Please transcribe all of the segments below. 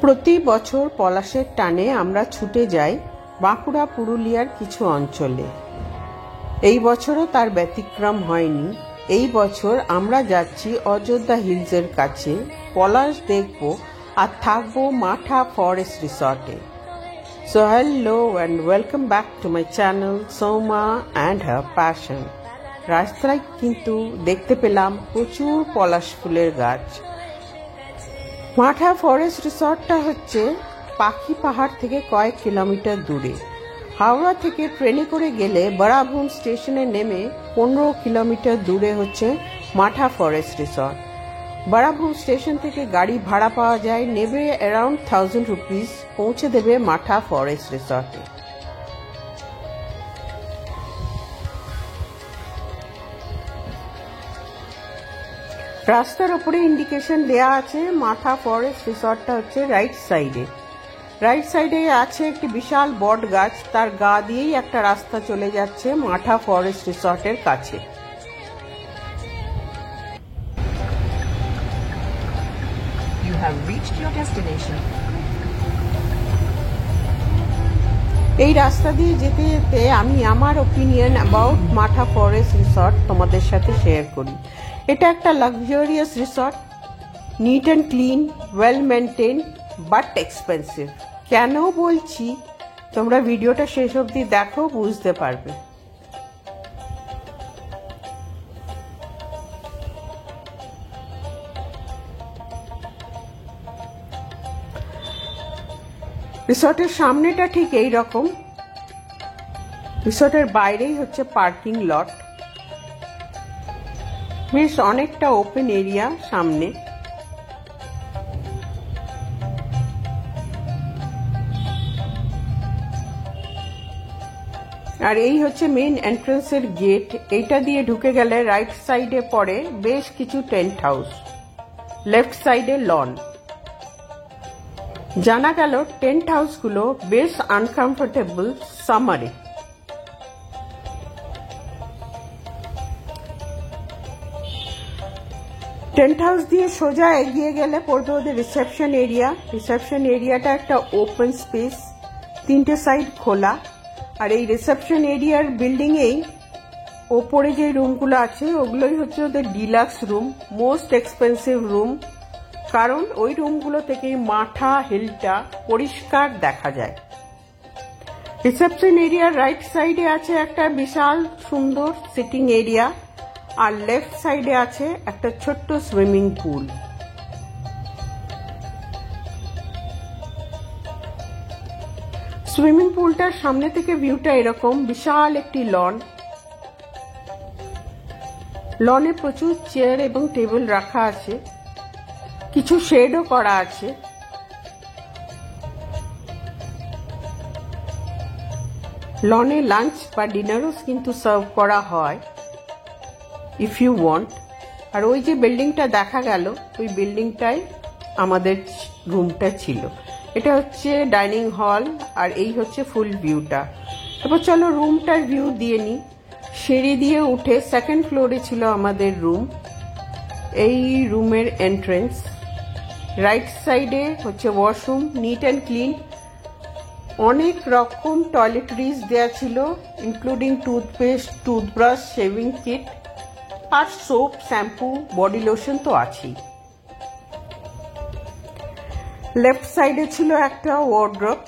প্রতি বছর পলাশের টানে আমরা ছুটে যাই বাঁকুড়া পুরুলিয়ার কিছু অঞ্চলে। এই বছরও তার ব্যতিক্রম হয়নি। এই বছর আমরা যাচ্ছি অযোধ্যা হিলসের কাছে। পলাশ দেখব আর থাকবো মাঠা ফরেস্ট রিসর্টে। So hello and welcome back to my channel Soma and her passion. রাস্তায় কিন্তু দেখতে পেলাম প্রচুর পলাশ ফুলের গাছ। মাঠা ফরেস্ট রিসর্টটা হচ্ছে পাখি পাহাড় থেকে কয়েক কিলোমিটার দূরে। হাওড়া থেকে ট্রেনে করে গেলে বরাভূম স্টেশনে নেমে 15 কিলোমিটার দূরে হচ্ছে মাঠা ফরেস্ট রিসর্ট। বরাভূম স্টেশন থেকে গাড়ি ভাড়া পাওয়া যায়, নেবে অ্যারাউন্ড 1000 রুপিস, পৌঁছে দেবে মাঠা ফরেস্ট রিসর্টে। রাস্তার ওপরে ইন্ডিকেশন দেয়া আছে মাঠা ফরেস্ট রিসর্টটা হচ্ছে রাইট সাইডে। রাইট সাইডে আছে একটি বিশাল বট গাছ, তার গা দিয়েই একটা রাস্তা চলে যাচ্ছে মাঠা ফরেস্ট রিসর্টের কাছে। You have reached your destination. এই রাস্তা দিয়ে যেতে যেতে আমি আমার ওপিনিয়ন অ্যাবাউট মাঠা ফরেস্ট রিসর্ট তোমাদের সাথে শেয়ার করি। এটা একটা luxurious resort, neat and clean, well maintain, but expensive. কেন বলছি তোমরা ভিডিওটা শেষ অবধি দেখো, বুঝতে পারবে। রিসর্টের সামনেটা ঠিক এই রকম। রিসর্টের বাইরেই হচ্ছে পার্কিং লট, বেশ অনেকটা ওপেন এরিয়া সামনে। আর এই হচ্ছে মেইন এন্ট্রান্সের গেট। এইটা দিয়ে ঢুকে গেলে রাইট সাইডে পড়ে বেশ কিছু টেন্ট হাউস, লেফট সাইডে লন। জানা গেল টেন্ট হাউসগুলো বেশ আনকমফোর্টেবল সামারে। টেন্ট হাউস দিয়ে সোজা এগিয়ে গেলে পড়বে ওদের রিসেপশন এরিয়া। রিসেপশন এরিয়াটা একটা ওপেন স্পেস, 3টে সাইড খোলা। আর এই রিসেপশন এরিয়ার বিল্ডিং এই ওপরে যে রুমগুলো আছে ওগুলোই হচ্ছে ওদের deluxe room, most expensive room. কারণ ওই রুমগুলো থেকেই মাঠা হিলটা পরিষ্কার দেখা যায়। রিসেপশন এরিয়ার রাইট সাইডে আছে একটা বিশাল সুন্দর সিটিং এরিয়া, আর লেফট সাইডে আছে একটা ছোট্ট সুইমিং পুল। সুইমিং পুলটার সামনে থেকে ভিউটা এরকম, বিশাল একটি লন। লনে প্রচুর চেয়ার এবং টেবিল রাখা আছে, কিছু শেডও করা আছে। লনে লাঞ্চ বা ডিনারও কিন্তু সার্ভ করা হয় ইফ ইউ ওয়ান্ট। আর ওই যে বিল্ডিংটা দেখা গেল, ওই বিল্ডিংটাই আমাদের রুমটা ছিল। এটা হচ্ছে ডাইনিং হল, আর এই হচ্ছে ফুল ভিউটা। তারপর চলো রুমটার ভিউ দিয়ে নি। সিঁড়ি দিয়ে উঠে সেকেন্ড ফ্লোরে ছিল আমাদের রুম। এই রুমের এন্ট্রেন্স। রাইট সাইডে হচ্ছে ওয়াশরুম, নিট অ্যান্ড ক্লিন। অনেক রকম টয়লেটরিজ দেয়া ছিল, including toothpaste, toothbrush, shaving kit, আর সোপ, শ্যাম্পু, বডি লোশন তো আছেই। লেফট সাইডে ছিল একটা ওয়ার্ড্রপ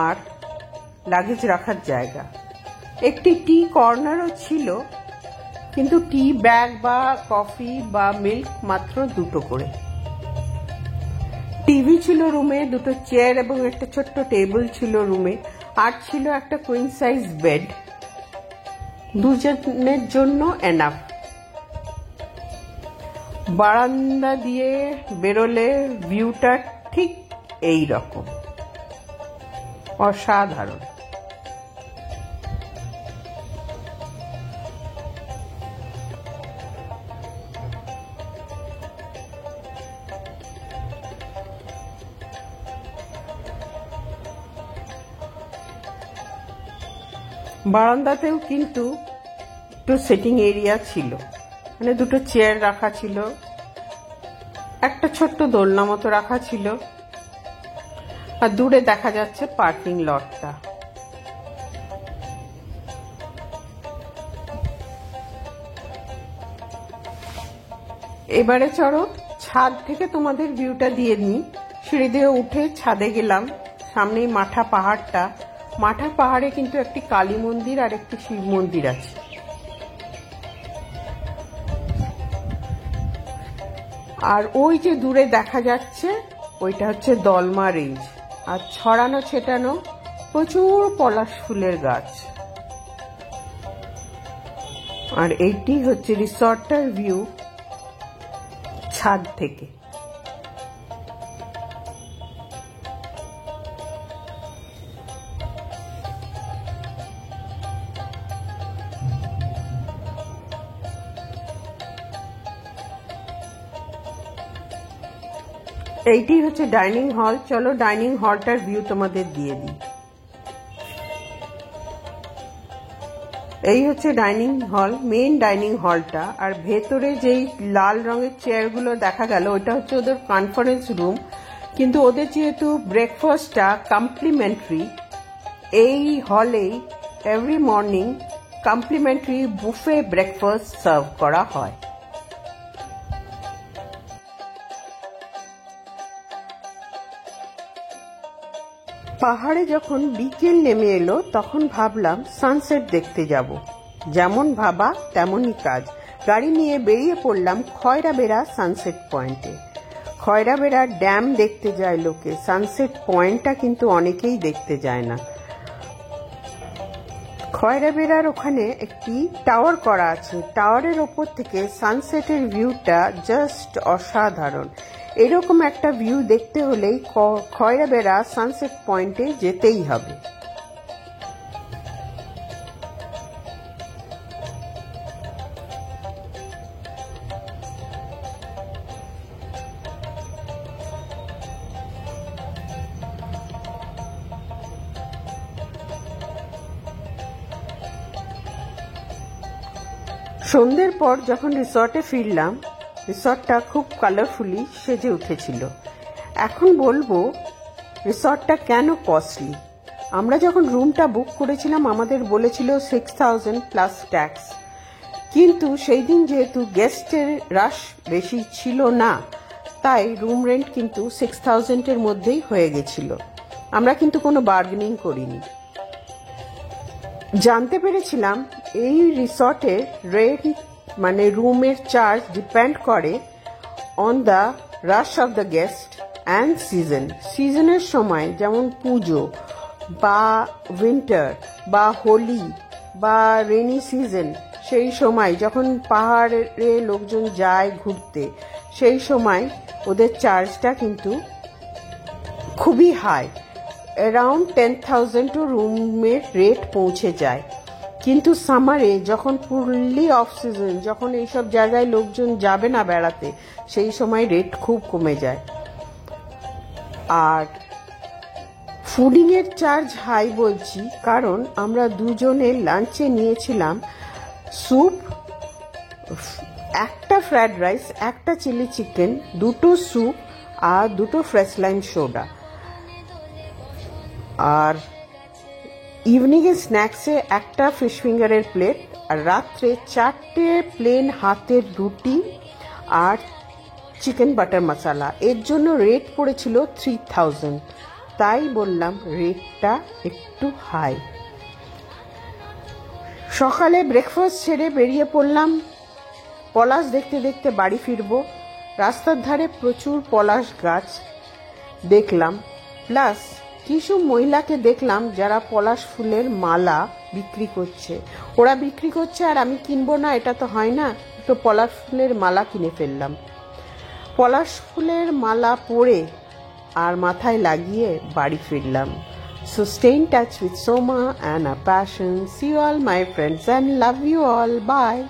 আর লাগেজ রাখার জায়গা। একটি টি কর্নারও ছিল, কিন্তু টি ব্যাগ বা কফি বা মিল্ক মাত্র 2টো করে। টিভি ছিল রুমে, 2টো চেয়ার এবং একটা ছোট্ট টেবিল ছিল রুমে, আর ছিল একটা কুইন সাইজ বেড, 2জনের জন্য এনাফ। বারান্দা দিয়ে বেরোলে ভিউটা ঠিক এই রকম, অসাধারণ। বারান্দাতেও কিন্তু একটু সিটিং এরিয়া ছিল, মানে 2টো চেয়ার রাখা ছিল, একটা ছোট্ট দোলনা মতো রাখা ছিল, আর দূরে দেখা যাচ্ছে পার্কিং লটটা। এবারে চলো ছাদ থেকে তোমাদের ভিউটা দিয়ে নিই। সিঁড়ি দিয়ে উঠে ছাদে গেলাম, সামনেই মাঠা পাহাড়টা। মাঠা পাহাড়ে কিন্তু একটি কালী মন্দির আর একটি শিব মন্দির আছে। আর ওই যে দূরে দেখা যাচ্ছে ওইটা হচ্ছে দলমা রেঞ্জ, আর ছড়ানো ছেটানো প্রচুর পলাশ ফুলের গাছ। আর এইটি হচ্ছে রিসর্টটার ভিউ ছাদ থেকে। এইটি হচ্ছে ডাইনিং হল। চলো ডাইনিং হলটার ভিউ তোমাদের দিয়ে দিই। এই হচ্ছে ডাইনিং হল, মেইন ডাইনিং হলটা। আর ভেতরে যেই লাল রঙের চেয়ারগুলো দেখা গেল ওইটা হচ্ছে ওদের কনফারেন্স রুম। কিন্তু ওদের যেহেতু ব্রেকফাস্টটা কমপ্লিমেন্টারি, এই হলেই every morning complimentary buffet breakfast serve করা হয়। পাহাড়ে যখন বিকেল নেমে এলো তখন ভাবলাম সানসেট দেখতে যাব। যেমন ভাবা তেমনই কাজ। গাড়ি নিয়ে বেরিয়ে পড়লাম খয়রাবেড়া সানসেট পয়েন্টে। খয়রাবেড়া ড্যাম দেখতে যায় লোকে, সানসেট পয়েন্টটা কিন্তু অনেকেই দেখতে যায় না। খয়রাবেড়ার ওখানে একটি টাওয়ার করা আছে, টাওয়ারের ওপর থেকে সানসেটের ভিউটা জাস্ট অসাধারণ। এরকম একটা ভিউ দেখতে হলেই খয়রাবেড়া সানসেট পয়েন্টে যেতেই হবে। সন্ধ্যের পর যখন রিসর্টে ফিরলাম, রিসর্টটা খুব কালারফুলি সেজে উঠেছিল। এখন বলবো রিসর্টটা কেন কস্টলি। আমরা যখন রুমটা বুক করেছিলাম আমাদের বলেছিল 6000 প্লাস ট্যাক্স, কিন্তু সেই দিন যেহেতু গেস্টের রাশ বেশি ছিল না, তাই রুম রেন্ট কিন্তু 6000-এর মধ্যেই হয়ে গেছিল। আমরা কিন্তু কোনো বার্গেনিং করিনি। জানতে পেরেছিলাম এই রিসর্টের রেন্ট মানে রুমের চার্জ ডিপেন্ড করে on the rush of the guest and season. সিজনের সময় যেমন পুজো বা উইন্টার বা হোলি বা রেনি সিজন, সেই সময় যখন পাহাড়ে লোকজন যায় ঘুরতে, সেই সময় ওদের চার্জটা কিন্তু খুবই হাই, অ্যারাউন্ড 10,000 টু রুমের রেট পৌঁছে যায়। কিন্তু সামারে যখন ফুললি অফ সিজন, যখন এইসব জায়গায় লোকজন যাবে না বেড়াতে, সেই সময় রেট খুব কমে যায়। আর ফুডিংয়ের চার্জ হাই বলছি কারণ আমরা দুজনে লাঞ্চে নিয়েছিলাম স্যুপ, একটা ফ্রাইড রাইস, একটা চিলি চিকেন, দুটো স্যুপ আর দুটো ফ্রেশ লাইম সোডা। আর ইভিনিংয়ে স্ন্যাক্সে একটা ফিশ ফিঙ্গারের প্লেট, আর রাত্রে 4টে প্লেন হাতের রুটি আর চিকেন বাটার মশলা। এর জন্য রেট পড়েছিল 3000, তাই বললাম রেটটা একটু হাই। সকালে ব্রেকফাস্ট সেরে বেরিয়ে পড়লাম পলাশ দেখতে দেখতে বাড়ি ফিরবো। রাস্তার ধারে প্রচুর পলাশ গাছ দেখলাম, প্লাস কিছু মহিলাকে দেখলাম যারা পলাশ ফুলের মালা বিক্রি করছে। ওরা বিক্রি করছে আর আমি কিনবো না, এটা তো হয় না, তো পলাশ ফুলের মালা কিনে ফেললাম। পলাশ ফুলের মালা পরে আর মাথায় লাগিয়ে বাড়ি ফিরলাম। So stay in touch with Soma and our passion. See you all my friends and love you all. Bye.